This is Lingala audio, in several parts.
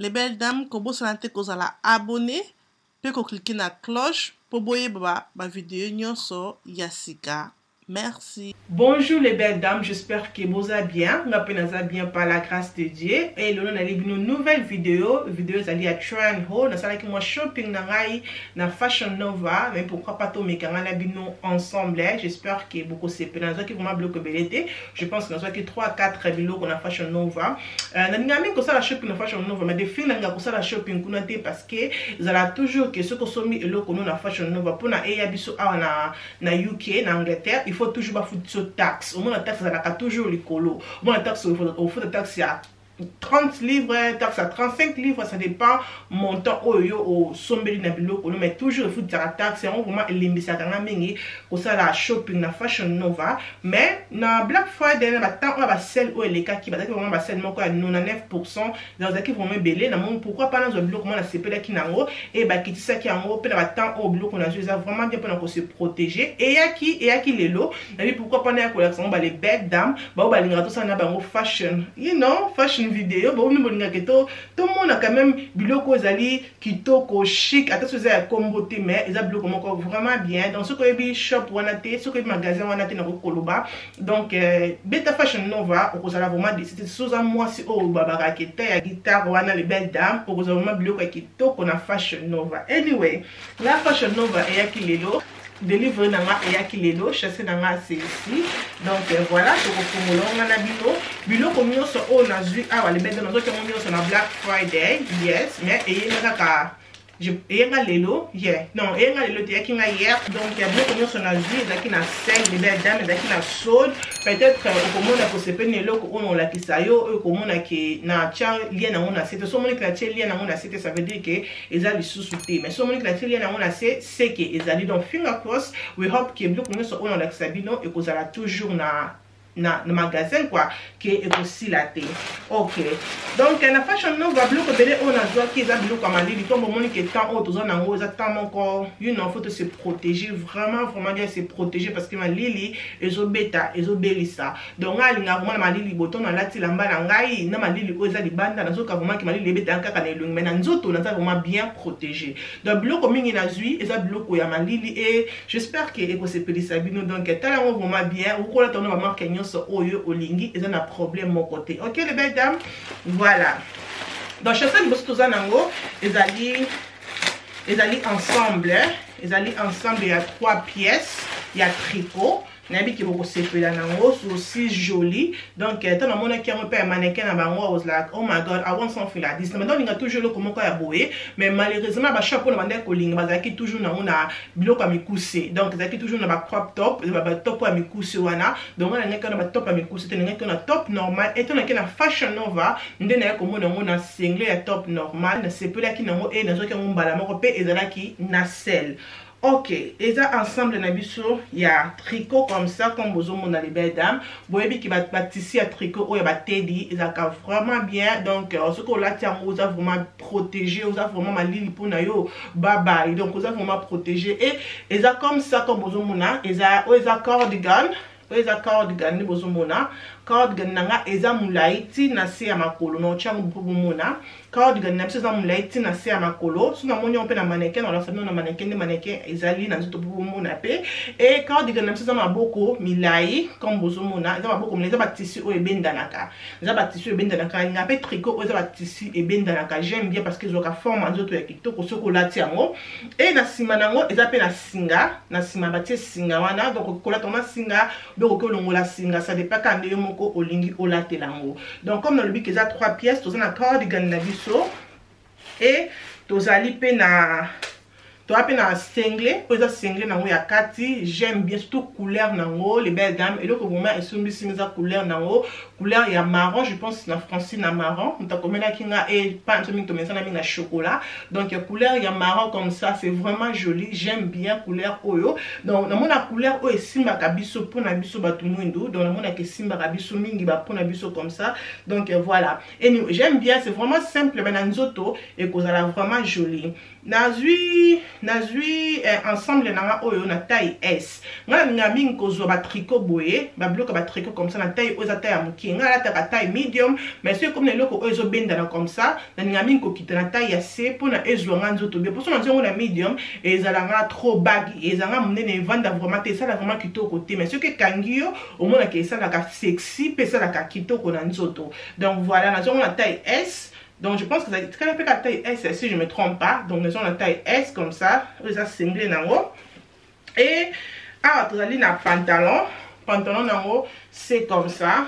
les belles dames, kobo sanate kozala abonné, pe ko cliquer na cloche pour boyer ba vidéo nyonso yasika. Merci. Bonjour les belles dames, j'espère que vous allez bien. Nous allons bien par la grâce de Dieu. Et nous allons une nouvelle vidéo. Vidéo est à Try and Hold. Nous allons shopping na Fashion Nova. Mais pourquoi pas tout mais quand on ensemble. J'espère que beaucoup c'est peu. Nous allons vraiment bloquer belleté. Je pense que nous avons 3-4 vidéos qu'on a Fashion Nova. Nous allons la shopping na Fashion Nova. Mais des filles nous allons la shopping qu'on a parce que vous allez toujours que ce que sont mis le qu'on a Fashion Nova pour na biso na UK na Angleterre. Il faut toujours pas foutre sur taxe. Au moins la taxe ça toujours les colos. Au moins la taxe au faut de taxe à 30 livres, taxe à 35 livres, ça dépend montant au sombeli na biloko, mais toujours il faut de la taxe, on vraiment limbisa kana mingi ko ça la shopping na Fashion Nova, mais na Black Friday na temps on va sel au les cas qui va vraiment ba sel moko à 99% dans qui vraiment belé na mon pourquoi pas dans un biloko moi na CPD qui nango et ba qui ça qui en haut pe na temps au biloko na ça vraiment bien pour se protéger et ya qui les lots, na pourquoi pas na collection ba les belles dames ba linga tout ça na ba fashion, you know, fashion vidéo bon nous bolinga que tout le monde a quand même biloko zali kitoko chic attention ça comboté mais ils a biloko moko vraiment bien dans ce que bi shop wanate ce que magasin wanate na koloba donc Beta Fashion Nova au ça vraiment c'était chose à moi si au babara qui était ya guitare wana les belles dames au vraiment biloko kitoko na Fashion Nova anyway la Fashion Nova et ya kilelo délivrer nanga et yakilelo chasser nanga c'est ici donc voilà to ko na bilo ko nyonso o na zui awa le bête na zo ke nyonso na Black Friday yes mais et naka lelo yeah non lelo te yakinga hier donc ya bilo ko nyonso na zui zaki na 5 de belles dames zaki na solde peut-être ko mona ko sepene loko on la kisayo ko mona ki na cha lien na on a c'était so mona ki na cha lien na on a c'était ça veut dire que ezali sous-souté mais so mona ki na cha lien na on a c'est que ezali donc finger cross we hope que bilo ko nyonso on la kisabino et ko zala toujours na magasin quoi qui est aussi la thé. OK. Donc na Fashion Nova bloc belé on a droit qui za bloc comme ali li tombe moni que temps autre zone en haut ça temps encore you know faut se protéger vraiment bien se protéger parce que ma lili ezo beta ezo belisa donc ali nga vraiment ma lili boton na lati lamba na ngai na ma lili o za libanda na zo ka vraiment ki ma lili beta kaka na elungi mais na nzoto na za vraiment bien protégé donc bloc mingi na zui eza bloc ya ma lili et j'espère que eko se pelisa bino donc tala on vraiment bien ou ko la tono vraiment so oyo olingi ils ont un problème mon côté. OK les belles dames, voilà donc chaque fois que vous tous nango ils allient ensemble il y a 3 pièces il y a tricot nabi ki boko sepela nango so aussi joli donc tant na mona ki a un mannequin na bango was like oh my god I want something like this mais donc il y a toujours le comment ya boé mais malheureusement ba chapeau na bande ko linga bazaki toujours na ona biloko ya mikuse donc zaki toujours na ba crop top ba top ya mikuse wana donc on a ngeka na ba top ya mikuse te ngeka na top normal et on a na Fashion Nova ndena ya komona ngona single ya top normal na sepela ki nango e na zo ki mbala moko pe ezalaki na sel. OK, et ça ensemble na biso il y a tricot comme ça comme vous on a les belles dames. Boyebi qui va tisser à tricot ou ba teddy, ils a vraiment bien donc ce que là tient vous a vraiment protégé, vous a vraiment ma lili pour na yo baba donc vous a vraiment protégé et ils a comme ça comme vous on a ils a cardigan ni bozo mona cardigan nanga eza mulaiti na se ya makolo no changu mpo mona cardigan na pesa mulaiti na se ya makolo suna moni on pe na mannequin na sabino na mannequin ezali na nzoto mpo mona pe et cardigan na pesa maboko milai comme bozo mona eza maboko milai eza ba tissu o ebendanaka nga pe tricot eza ba tissu ebendanaka j'aime bien parce que zoka forme nzoto ya kitoko soko lati yango et na sima nango eza pe na singa na sima ba tie singa wana donc kola toma singa donc que longola singa ça dépend quand ndenge moko olingi olatelango donc comme dans le but que ça 3 pièces tous na cardigan na biso et tozali pe na to apena single oza single nango ya kati j'aime bien surtout couleur nango les belles dames et le que vraiment esumbi simisa couleur nango couleur ya marron je pense na français na marron on t'a comme na kinga et pas un truc comme ça na chocolat donc la couleur ya marron comme ça c'est vraiment joli j'aime bien couleur oyo donc na mona couleur oyo simba kabiso pour na biso batu mwindu donc na mona ke simba kabiso mingi ba pour na biso comme ça donc voilà et j'aime bien c'est vraiment simple mais na nzoto et kozala vraiment joli nazwi ensemble nanga oyo na taille S. Nga ngami nkozwa ba tricot boye, ba bloc ba tricot comme ça na taille oyo za taille ya muki. Nga la ta taille medium, mais c'est comme les loko oyo zo benda na comme ça, na ngami nkokita na taille ya C pour na ezwa nga nzoto bien. Pour ça na na medium et ezalanga trop baggy, ezanga munene vanda vraiment te ça la vraiment kitoko te, mais ce que kangio au moins que ça la ka sexy, pe ça la ka kitoko na nzoto. Donc voilà, na na taille S. Donc je pense que c'est quand même la taille S si je ne me trompe pas. Donc nous avons la taille S comme ça. Vous avez cinglé dans haut. Et alors vous allez dans pantalon. Pantalon dans haut c'est comme ça.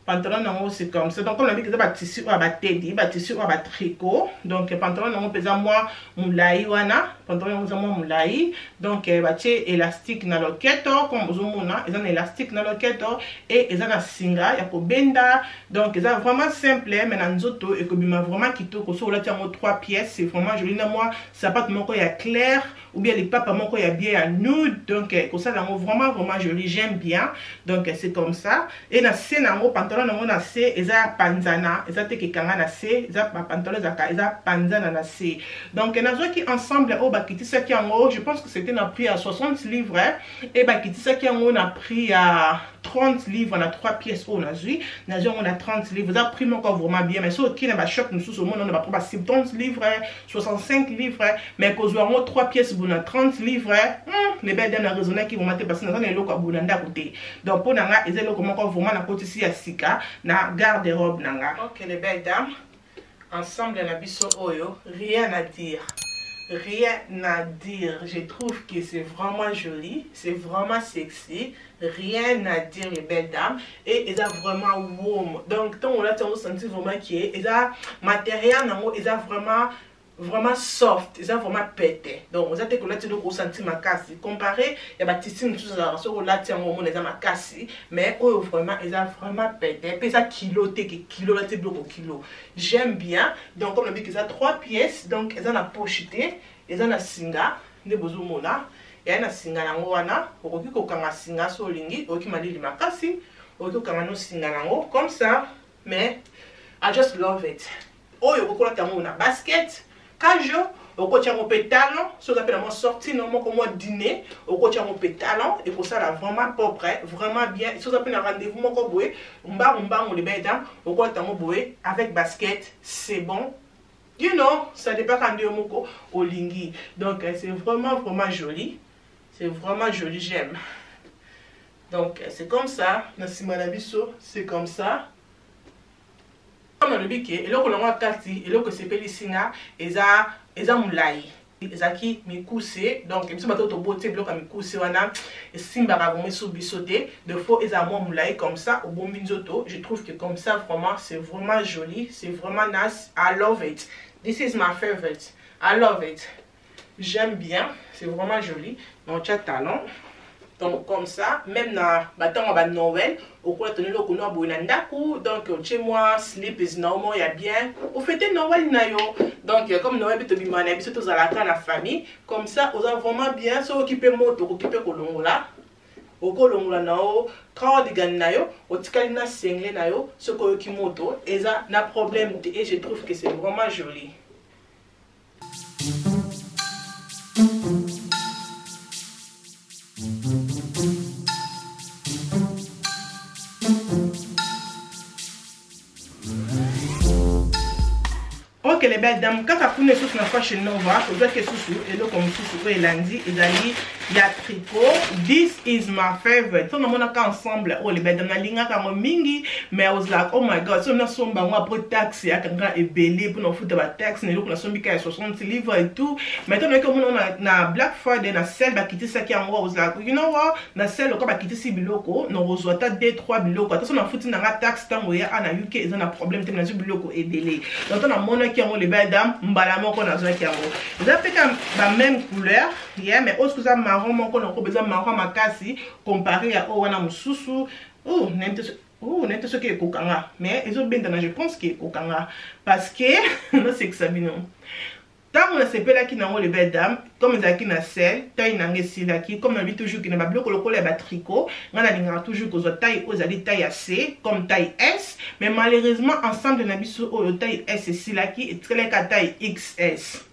Pantalon en haut c'est comme ça. Donc on a vu que c'est un tissu ou un teddy, un tissu ou un tricot. Donc pantalon en haut pesa moi moulai wana. Pantalon en haut moi moulai. Donc c'est élastique na loketo comme vous mona, ils ont élastique na loketo et ils ont na singa ya ko benda. Donc c'est vraiment simple mais na nzoto et que bima vraiment kitoko so la tia mo 3 pièces, c'est vraiment joli na moi. Ça pas moko ya clair ou bien les papas moko ya bien ya nude. Donc comme ça là vraiment joli, j'aime bien. Donc c'est comme ça et na c'est na pantalon na C eza panzana eza te kekanga na C eza pantalon eza panzana na C. Donc nazo ki ensemble au bakiti ça qui en haut, je pense que c'était na prix à 60 livres et bakiti ça qui en haut na prix à 30 livres, on a 3 pièces au nazi on a 30 livres, ça prix encore vraiment bien, mais so qui na ba shop nous sous au monde on a pas 70 livres 65 livres, mais qu'on soit 3 pièces pour 30 livres les belles dames na raisonner qui vont monter parce que dans les locaux bonanda côté. Donc pour nanga ils ont comment vraiment na côté ici à sika na garde-robe nanga. OK les belles dames, ensemble na biso oyo, rien à dire. Rien à dire, je trouve que c'est vraiment joli, c'est vraiment sexy, rien à dire les belles dames et ils ont vraiment warm. Donc tant on a senti vraiment qui est, ils ont matériel nango, ils ont vraiment soft, ils ont vraiment pété. Donc vous avez que là tu dois ressentir ma casse comparé il y a des tissus tout ça sur là tu as au moins les ma casse mais eux vraiment ils ont vraiment pété puis ça kilo là tu bloques au kilo. J'aime bien. Donc comme on a dit qu'ils ont 3 pièces donc ils ont la pochette, ils ont la singa ne besoin mona et na singa nango wana okoki kokanga singa so lingi okoki malili makasi okoki kokanga no singa nango comme ça mais I just love it. Oyo okokola tango na basket Kajo, au coach à mon pétalon, ce qu'on appelle mon sortie, non, comme moi dîner, au coach à mon pétalon, et pour ça, là, vraiment propre, vraiment bien. Ce qu'on appelle un rendez-vous, mon coboué, on les belles dames, au coach à mon boué, avec basket, c'est bon. You know, ça dépend quand on est au lingui. Donc, c'est vraiment joli. C'est vraiment joli, j'aime. Donc, c'est comme ça. Merci, madame Bisso, c'est comme ça. Comme le bique et là que l'on a kati et là que c'est pélisina eza moulai ezaki mikuse donc biso bato to beauté bloc à mikuse wana simba ka gomme sou bisoté de fois eza mo moulai comme ça au bon binzoto. Je trouve que comme ça vraiment c'est vraiment joli, c'est vraiment nice. I love it. This is my favorite. I love it. J'aime bien, c'est vraiment joli. Mon chat talon. Donc comme ça, même dans la Noël, au cours de l'année, donc chez moi, slip is normal, il y a bien. Au fait, Noël, donc comme Noël, tu as mis tout à la famille, comme ça, on a vraiment bien s'occuper de moto, occuper de l'ongola. Au colongola nao, quand on gagne nayo, au tikalina sengle nayo, ce qu'on qui moto, et ça n'a problème et je trouve que c'est vraiment joli. Ok les belles dames, quand tu as sous la Fashion Nova, tu dois que sous et là comme sous et lundi et d'aller il y a tricot. This is my favorite. So on a ensemble oh les belles dames na linga comme mingi mais I was like oh my god so on a somba on après taxi à kanga et belé pour nous foutre ba taxi ne là sombi ka 60 livres et tout. Maintenant comme on a na Black Friday na sel ba quitter ça qui en was like you know what na sel ko ba quitter si biloko no reçoit 2-3 biloko. Attention on a foutu na taxe tango ya na UK ils ont un problème te na biloko et belé. Donc on a mon qui les belles dames mbala moko na zwa kiango za peka ba même couleur yeah mais autre ça marron moko na ko besoin marron makasi comparé à wana mususu nente ce qui est kokanga mais ils ont bien je pense que kokanga parce que non c'est que ça bino tant on a sepé là qui na les belles dames comme ils a qui na sel taille na ngesi là qui comme on dit toujours qui na ba bloc le ba tricot ngana linga toujours que taille aux ali taille C comme taille S mais malheureusement ensemble na biso taille S ici là qui est très la taille XS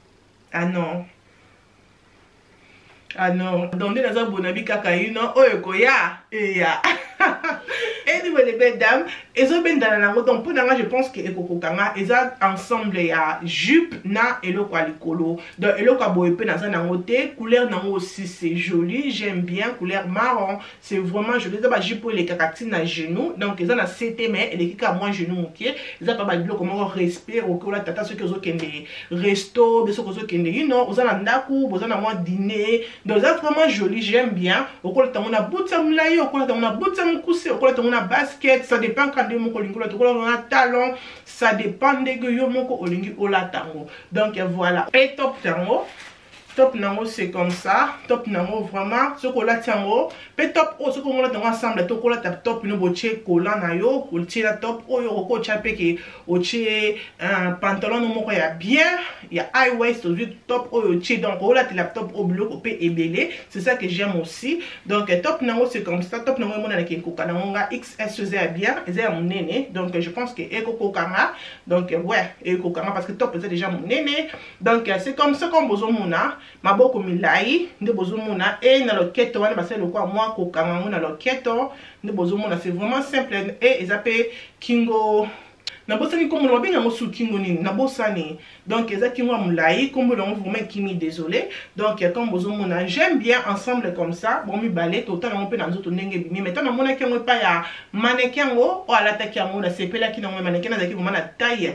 Ah non. Ah non. Donc, nous avons bonabi kakaïno. Oh, koya. Et ya. Anyway, les belles dames, ils ont bien dans la donc pour je pense que Ekoko Kanga, ils ont ensemble il y a jupe na et le quoi likolo. Donc et le quoi boyepé dans un angoté, couleur nango aussi c'est joli, j'aime bien couleur marron, c'est vraiment joli. Ça va jupe pour les cacatines à genoux, donc ils ont la CT mais les kika moins genoux mon pied, ils ont pas mal de comment on respire au cola tata ceux qui ont des resto, des ceux qui ont des you know, ils ont un ndaku, ils ont un dîner, donc c'est vraiment joli, j'aime bien. Au cola on a bout de samlaï, au cola on a bout de samkousé, au cola on a basket, ça dépend quand mon colingo on a talon, ça dépend de yo mon colingo au la tango. Donc voilà. Et top tango. Top nango c'est comme ça. Top nango vraiment ce qu'on la tango. Pe top oh ce qu'on la tango ensemble to ko la top no boche kola na yo, ko la top oh yo ko chape ke oche un pantalon no moko ya bien, il y a high waist au top oh yo che donc oh la top au bleu ko pe ébélé. C'est ça que j'aime aussi. Donc top nango c'est comme ça. Top nango mon na ke ko kana nga XS faisait bien, c'est mon néné. Donc je pense que Ekoko Kanga donc ouais, Ekoko Kanga parce que top c'est déjà mon néné. Donc c'est comme ça qu'on besoin mona. Maboko milai nde bozomona et na loketo wana basé lokwa moi kokanga na loketo nde bozomona c'est vraiment simple et ezapé kingo na bosani comme on bien ngosu kingo ni na bosani donc eza kingo mulai comme on vraiment kimi désolé donc comme bozomona j'aime bien ensemble comme ça bon mi balé total on peut na nzoto ndenge bimi maintenant na mona kingo pa ya mannequin o ala taki yango na sepela ki na mannequin na zaki vraiment na taille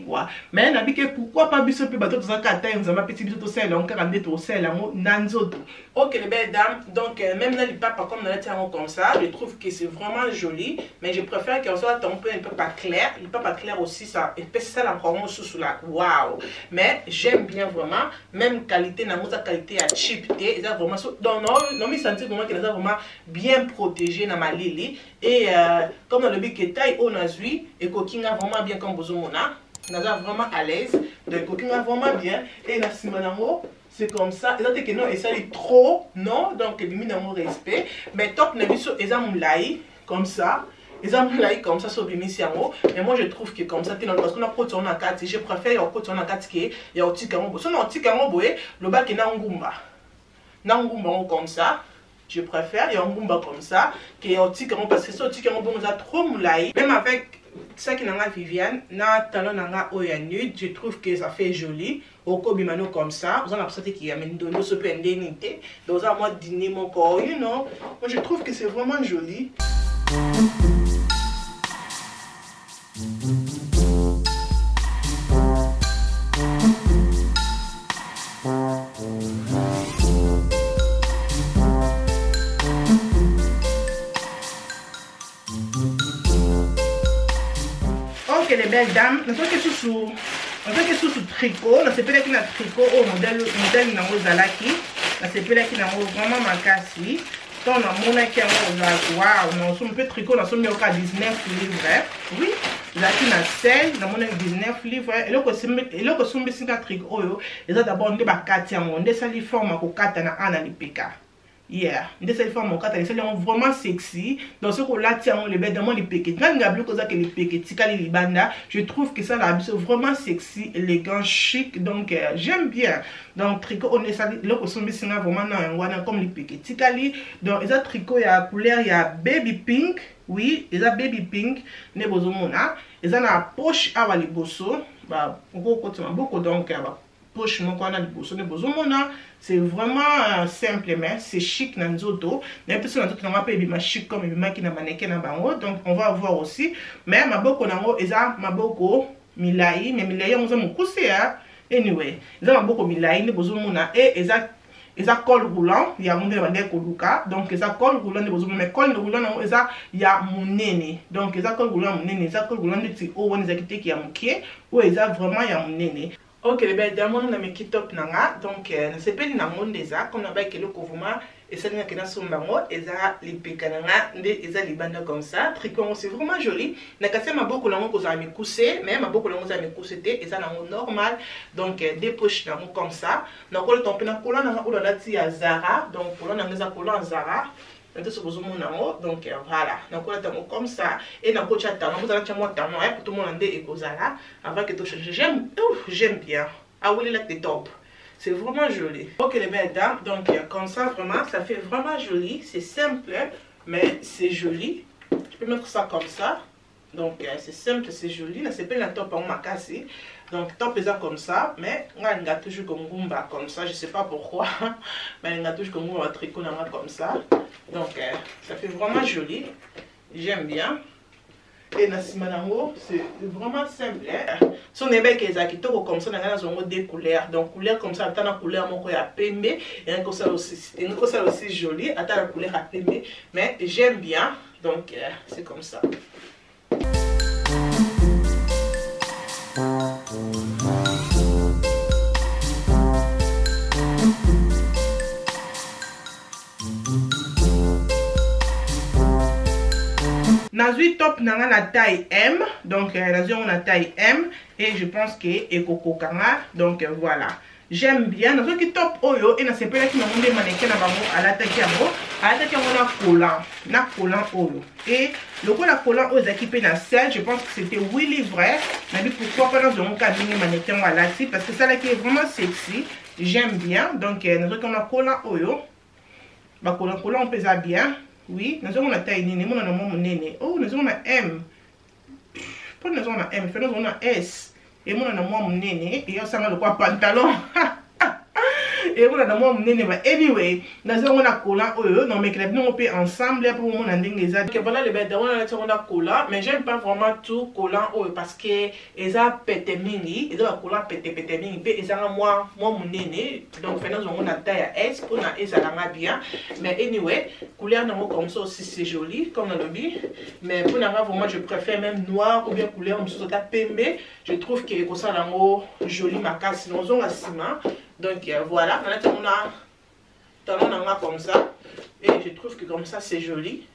quoi mais na bike pourquoi pas biso pe bato tozaka taille nzama petit biso to sel on ka rendre to sel yango na nzoto. OK les belles dames, donc même là le papa comme on a tiré comme ça, je trouve que c'est vraiment joli, mais je préfère qu'on soit un peu pas clair, le papa clair aussi ça et puis ça encore sous la waouh. Mais j'aime bien vraiment même qualité na moza qualité à cheap et ça vraiment donc non me sentir vraiment que ça vraiment bien protégé na ma lili et comme dans le big taille on a vu et coquinga vraiment bien comme bozomona, na vraiment à l'aise, donc coquinga vraiment bien et la simanango c'est comme ça. Et que non, et ça est trop, non, donc il y a mon respect. Mais top, n'a vu sur les comme ça. Les amoulaï comme ça, sur les missiamo. Mais moi je trouve que comme ça, parce qu'on a côté on a 4, je préfère au côté on a 4 qui est, il y a au petit caron. Si on a au petit caron, le bac est nangumba. Nangumba comme ça. Je préfère, il y a un gumba comme ça, qui est au petit caron, parce que ce petit caron, on a trop moulaï. Même avec ça qui n'a pas Viviane, na talon n'a oya nude, je trouve que ça fait joli. Au Kobimano comme ça, vous en avez qui amène donné ce peu indemnité. Dans un mois de dîner mon corps, you know. Moi je trouve que c'est vraiment joli. Ok les belles dames, nous sommes sous tricot, là c'est peut-être qu'il y a tricot au modèle nango zalaki, là c'est peut-être qu'il y a vraiment ma casse. Donc on a mon qui a waouh, nous sommes peu tricot, nous sommes au cas 19 livres. Oui, là qui n'a 16, nous avons 19 livres. Et là que sommes ici dans tricot yo, et ça d'abord on débat 4 on descend les formes ko 4 na ana li peka. Yeah, de cette forme au 4 c'est vraiment sexy. Dans ce qu'on là tient les bêtes dans les péquets. Quand il y a plus que ça que les péquets, tikali libanda, je trouve que ça là c'est vraiment sexy, élégant, chic. Donc j'aime bien. Donc tricot on est ça là que son bisina vraiment dans comme les péquets. Tikali donc les tricot il y a couleur il y a baby pink. Oui, ils ont baby pink, ne bozomona. Ils ont la poche à les bosso. Bah beaucoup donc poche mon qu'on a le bosso ne bozomona. C'est vraiment simple mais c'est chic dans nzoto. Mais personne n'a tout n'a pas bien chic comme bien qui n'a mannequin na bango. Donc on va voir aussi. Mais maboko nango eza maboko milai mais milai on za mukuse ya. Anyway, eza maboko milai ne bozomona et eza col roulant, il y a mon de koluka. Donc eza col roulant ne bozomona mais col roulant nango eza ya munene. Donc eza col roulant munene, eza col roulant de ti o woni za kite ki ya mukie ou eza vraiment ya munene. Ok, les belles dames, on a mis qui top nanga. Donc, ne sais pas ni na monde déjà. Comme on a baillé le couvement et ça n'a qu'un sombango. Et ça, les pécananga, et ça les bandes comme ça. Tricot, c'est vraiment joli. N'a qu'à ma beaucoup langue aux amis coussé, mais ma beaucoup langue aux amis coussé et ça n'a normal. Donc, des poches langue comme ça. Donc, on le tombe na couleur na ou la tia Zara. Donc, pour l'on a des couleurs Zara. Donc voilà, donc on a comme ça et dans le chat vous allez pour tout le monde et avant que tu j'aime bien. I really like the top. C'est vraiment joli. Ok les belles dames, donc comme ça vraiment, ça fait vraiment joli. C'est simple, mais c'est joli. Je peux mettre ça comme ça. Donc c'est simple, c'est joli. Là c'est pas la top en makasi. Donc top est comme ça, mais on a toujours comme gumba comme ça. Je sais pas pourquoi, mais on a toujours comme gumba tricot comme ça. Donc ça fait vraiment joli. J'aime bien. Et Nasimanango, c'est vraiment simple. Si on est bien comme ça, on a des couleurs. Donc, couleur comme ça, on a une couleur à pembe. Et une ça aussi joli. On a la couleur à pembe. Mais j'aime bien. Donc, c'est comme ça. Nazui top nanga la taille M, donc nazui on a taille M et je pense que ekoko kanga, donc voilà. J'aime bien nazui qui top oyo et na sepela qui m'a monté mannequin na bango à l'attaque yango na collant oyo et le coup la collant aux équipés na selle, je pense que c'était Willy vrai. Mais dit pourquoi pas dans un cabinet mannequin à l'attaque parce que ça là qui est vraiment sexy, j'aime bien. Donc nazui qu'on a collant oyo, ba collant on pèse bien. Oui, nous avons la taille nene, nous avons nene. Oh, nous avons la M. Pas nous avons la M, nous avons la S. Et nous avons nene. Et nous avons le pantalon. Et nous avons nene. Anyway, nous avons la collant. Non, mais nous peut ensemble pour mon ending les autres. Voilà les bêtes, nous avons la collant, mais j'aime pas vraiment tout collant parce que ils ont pété mini, ils ont collant pété mini, ils ont moi mon nene. Donc nous avons la taille S pour na S à la bien. Mais anyway, couleur non comme ça aussi c'est joli comme on l'a dit. Mais pour na vraiment je préfère même noir ou bien couleur comme ça pembe. Je trouve que comme ça là joli ma casse sinon on a ciment. Donc voilà, on a talon comme ça et je trouve que comme ça c'est joli.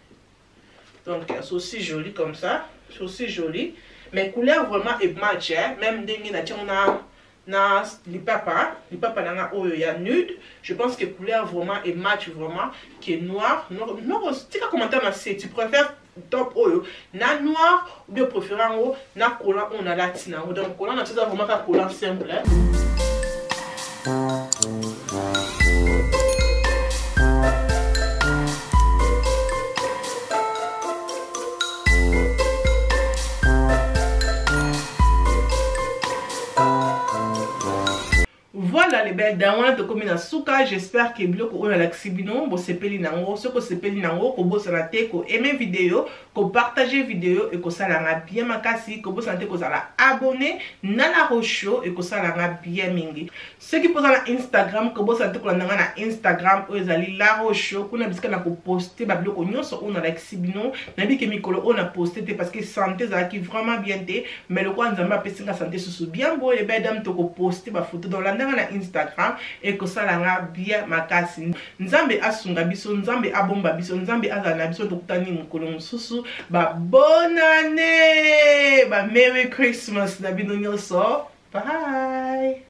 Donc c'est aussi joli comme ça, c'est aussi joli. Mais couleur vraiment est match, hein? Même des on a les papas nanga oyo ya nude. Je pense que couleur vraiment est match vraiment qui est noir. Noir, tu as commenté dans C, tu préfères top oyo na noir ou bien préférant na collant on a latina. Donc collant on a vraiment un collant simple. Hein? Voilà les belles dames de commune Souka. J'espère que bloc on a l'accibino bo sepeli nango ce que sepeli nango ko bo sanate ko aimer vidéo ko partager vidéo et ko salanga bien makasi ko bo sanate ko sala abonner na la rocho et ko salanga bien mingi. Ceux qui posent na Instagram ko bo sanate ko nanga na Instagram o ezali la rocho kuna bisika na ko poster ba bloc nyonso on a l'accibino na bi ke mikolo on a posté parce que santé za qui vraiment bien té mais le quoi nzamba pesinga santé sous bien beau les belles dames to ko poster ba photo dans la Instagram et que ça l'a bien makasi nzambe asunga biso nzambe abomba biso nzambe azana biso tokutani mukolo mususu ba bonne année ba merry Christmas na bino nyonso bye.